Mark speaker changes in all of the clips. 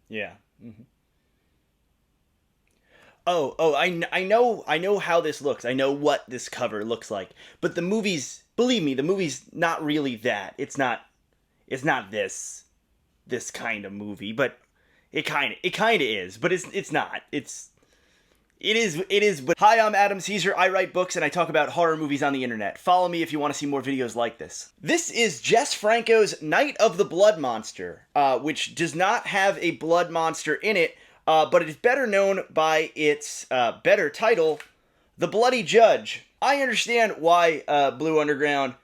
Speaker 1: Yeah. I know how this looks. I know what this cover looks like. But the movie's, believe me, the movie's not really that. It's not this kind of movie, but it kind of is, but it's not. It is. But hi, I'm Adam Caesar. I write books and I talk about horror movies on the internet. Follow me if you want to see more videos like this. This is Jess Franco's Night of the Blood Monster, which does not have a blood monster in it, but it is better known by its better title, The Bloody Judge. I understand why Blue Underground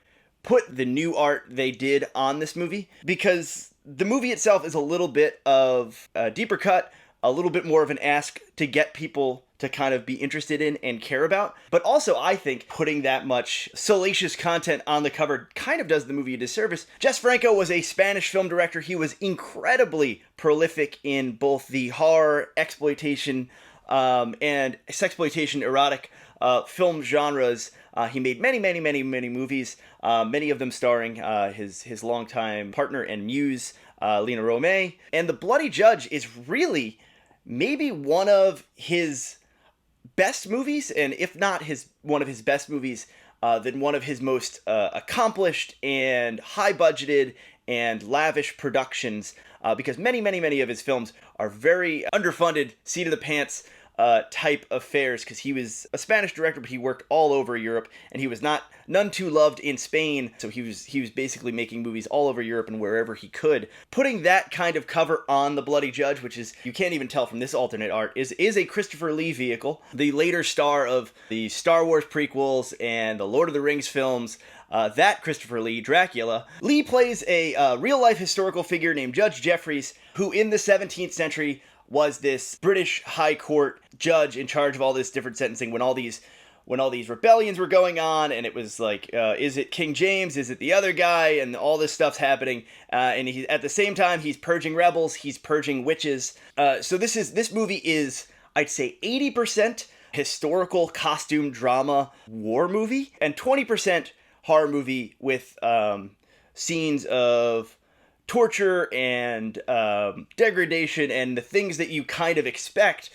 Speaker 1: put the new art they did on this movie, because the movie itself is a little bit of a deeper cut, a little bit more of an ask to get people to kind of be interested in and care about. But also, I think putting that much salacious content on the cover kind of does the movie a disservice. Jess Franco was a Spanish film director. He was incredibly prolific in both the horror, exploitation, and sexploitation erotic film genres. He made many movies, many of them starring his longtime partner and muse, Lena Romay. And The Bloody Judge is really maybe one of his best movies, and if not one of his best movies, then one of his most accomplished and high-budgeted and lavish productions, because many of his films are very underfunded, seat-of-the-pants type affairs, because he was a Spanish director, but he worked all over Europe, and he was none too loved in Spain, so he was basically making movies all over Europe and wherever he could. Putting that kind of cover on The Bloody Judge, which is, you can't even tell from this alternate art, is a Christopher Lee vehicle, the later star of the Star Wars prequels and the Lord of the Rings films. That Christopher Lee, Dracula. Lee plays a real-life historical figure named Judge Jeffreys, who in the 17th century was this British high court judge in charge of all this different sentencing when all these rebellions were going on, and it was like, is it King James, is it the other guy, and all this stuff's happening, and he, at the same time, he's purging rebels, he's purging witches. So this movie is, I'd say, 80% historical costume drama war movie, and 20% horror movie with scenes of torture and degradation and the things that you kind of expect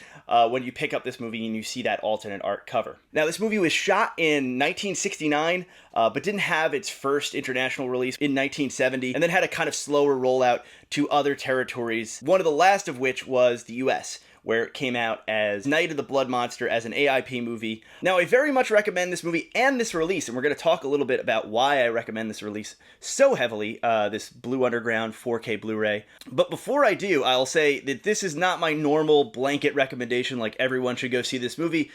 Speaker 1: when you pick up this movie and you see that alternate art cover. Now, this movie was shot in 1969, but didn't have its first international release in 1970, and then had a kind of slower rollout to other territories, one of the last of which was the US, where it came out as Night of the Blood Monster as an AIP movie. Now, I very much recommend this movie and this release, and we're going to talk a little bit about why I recommend this release so heavily, this Blue Underground 4K Blu-ray. But before I do, I'll say that this is not my normal blanket recommendation, like everyone should go see this movie.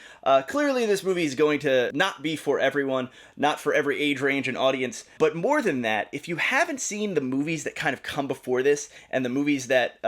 Speaker 1: Clearly, this movie is going to not be for everyone, not for every age range and audience. But more than that, if you haven't seen the movies that kind of come before this, and the movies that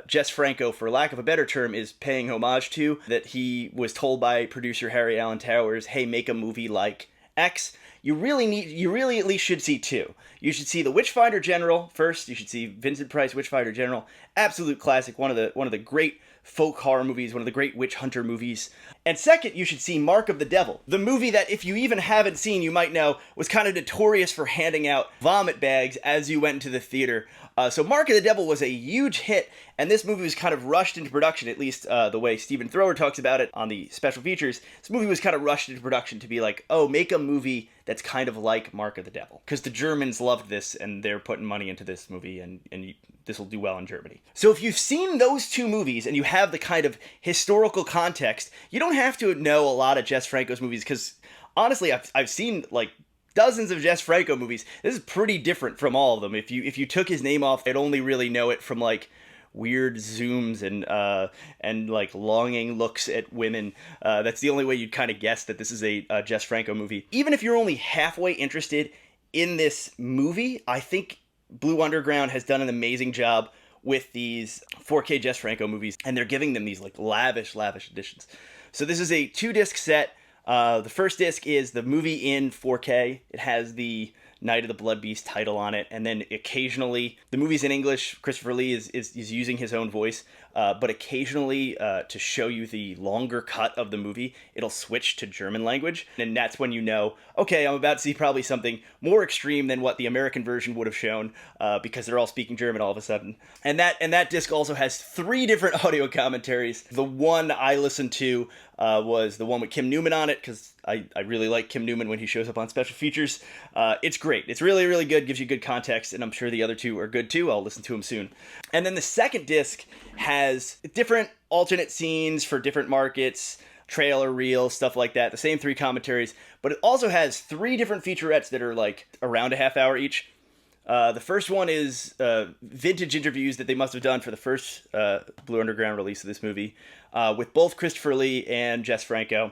Speaker 1: Jess Franco, for lack of a better term, is paying homage to, that he was told by producer Harry Alan Towers, hey, make a movie like X, you really at least should see two. You should see The Witchfinder General first. You should see Vincent Price Witchfinder General. Absolute classic, one of the great folk horror movies, one of the great witch hunter movies. And second, you should see Mark of the Devil, the movie that, if you even haven't seen, you might know was kind of notorious for handing out vomit bags as you went into the theater. So Mark of the Devil was a huge hit, and this movie was kind of rushed into production, at least the way Stephen Thrower talks about it on the special features. This movie was kind of rushed into production to be like, oh, make a movie that's kind of like Mark of the Devil. Because the Germans loved this, and they're putting money into this movie, and this will do well in Germany. So if you've seen those two movies, and you have the kind of historical context, you don't have to know a lot of Jess Franco's movies, because honestly, I've seen, like, dozens of Jess Franco movies. This is pretty different from all of them. If you took his name off, I'd only really know it from like weird zooms and like longing looks at women. That's the only way you'd kind of guess that this is a Jess Franco movie. Even if you're only halfway interested in this movie, I think Blue Underground has done an amazing job with these 4K Jess Franco movies, and they're giving them these like lavish editions. So this is a 2-disc set. The first disc is the movie in 4K. It has the Night of the Blood Beast title on it, and then occasionally, the movie's in English, Christopher Lee is using his own voice, but occasionally, to show you the longer cut of the movie, it'll switch to German language, and that's when you know, okay, I'm about to see probably something more extreme than what the American version would have shown, because they're all speaking German all of a sudden. And that disc also has 3 different audio commentaries. The one I listened to was the one with Kim Newman on it, because I really like Kim Newman when he shows up on special features. It's great. It's really, really good, gives you good context, and I'm sure the other 2 are good too. I'll listen to them soon. And then the second disc has different alternate scenes for different markets, trailer reel, stuff like that, the same 3 commentaries, but it also has 3 different featurettes that are like around a half hour each. The first one is vintage interviews that they must have done for the first Blue Underground release of this movie, with both Christopher Lee and Jess Franco.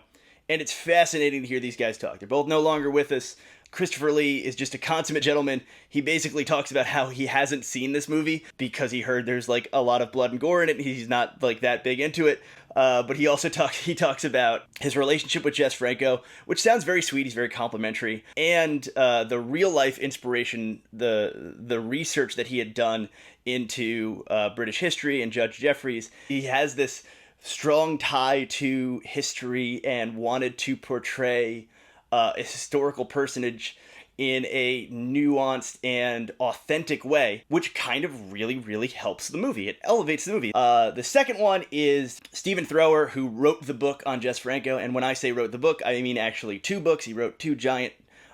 Speaker 1: And it's fascinating to hear these guys talk. They're both no longer with us. Christopher Lee is just a consummate gentleman. He basically talks about how he hasn't seen this movie because he heard there's like a lot of blood and gore in it, and he's not like that big into it. But he also talks about his relationship with Jess Franco, which sounds very sweet. He's very complimentary, and the real life inspiration, the research that he had done into British history and Judge Jeffreys. He has this strong tie to history and wanted to portray a historical personage in a nuanced and authentic way, which kind of really, really helps the movie. It elevates the movie. The second one is Stephen Thrower, who wrote the book on Jess Franco, and when I say wrote the book, I mean actually 2 books. He wrote 2 giant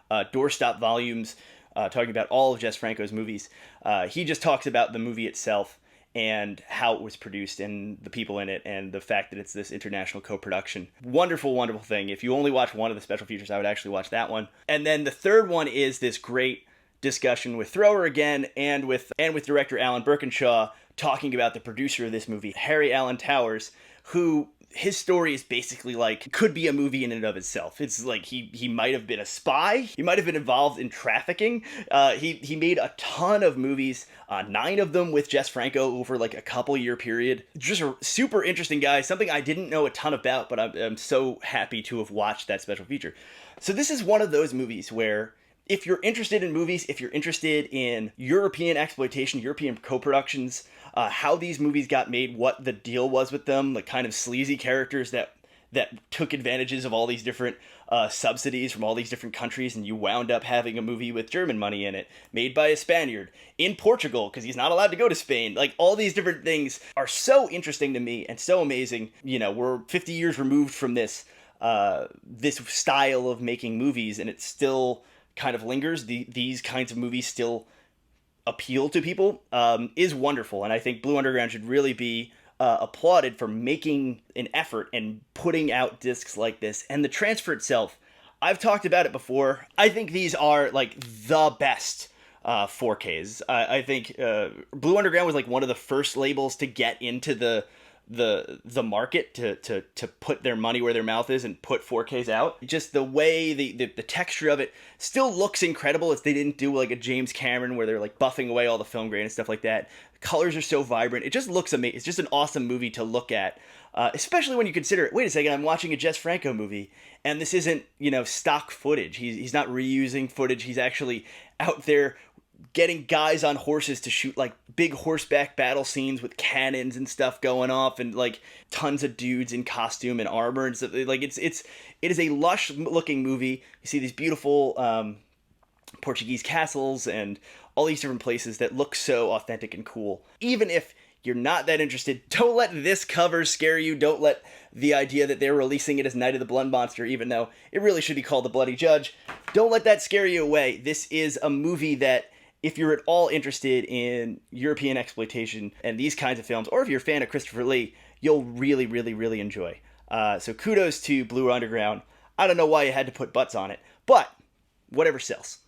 Speaker 1: doorstop volumes talking about all of Jess Franco's movies. He just talks about the movie itself and how it was produced and the people in it and the fact that it's this international co-production. Wonderful, wonderful thing. If you only watch one of the special features, I would actually watch that one. And then the third one is this great discussion with Thrower again and with director Alan Birkinshaw talking about the producer of this movie, Harry Alan Towers, who his story is basically like, could be a movie in and of itself. It's like he might have been a spy. He might have been involved in trafficking. He made a ton of movies, 9 of them with Jess Franco over like a couple year period. Just a super interesting guy, something I didn't know a ton about, but I'm so happy to have watched that special feature. So this is one of those movies where if you're interested in movies, if you're interested in European exploitation, European co-productions, how these movies got made, what the deal was with them, like kind of sleazy characters that took advantages of all these different subsidies from all these different countries, and you wound up having a movie with German money in it, made by a Spaniard, in Portugal, because he's not allowed to go to Spain. Like, all these different things are so interesting to me and so amazing. You know, we're 50 years removed from this style of making movies, and it still kind of lingers. These kinds of movies still appeal to people, is wonderful. And I think Blue Underground should really be applauded for making an effort and putting out discs like this. And the transfer itself, I've talked about it before. I think these are like the best 4Ks. I think Blue Underground was like one of the first labels to get into the market to put their money where their mouth is and put 4Ks out. Just the way the texture of it still looks incredible. It's they didn't do like a James Cameron where they're like buffing away all the film grain and stuff like that. The colors are so vibrant. It just looks amazing. It's just an awesome movie to look at, especially when you consider it. Wait a second, I'm watching a Jess Franco movie, and this isn't, stock footage. He's not reusing footage. He's actually out there getting guys on horses to shoot like big horseback battle scenes with cannons and stuff going off, and like tons of dudes in costume and armor and stuff. Like it is a lush looking movie. You see these beautiful Portuguese castles and all these different places that look so authentic and cool. Even if you're not that interested, don't let this cover scare you. Don't let the idea that they're releasing it as Night of the Blood Monster, even though it really should be called The Bloody Judge. Don't let that scare you away. This is a movie that, if you're at all interested in European exploitation and these kinds of films, or if you're a fan of Christopher Lee, you'll really, really, really enjoy. So kudos to Blue Underground. I don't know why you had to put butts on it, but whatever sells.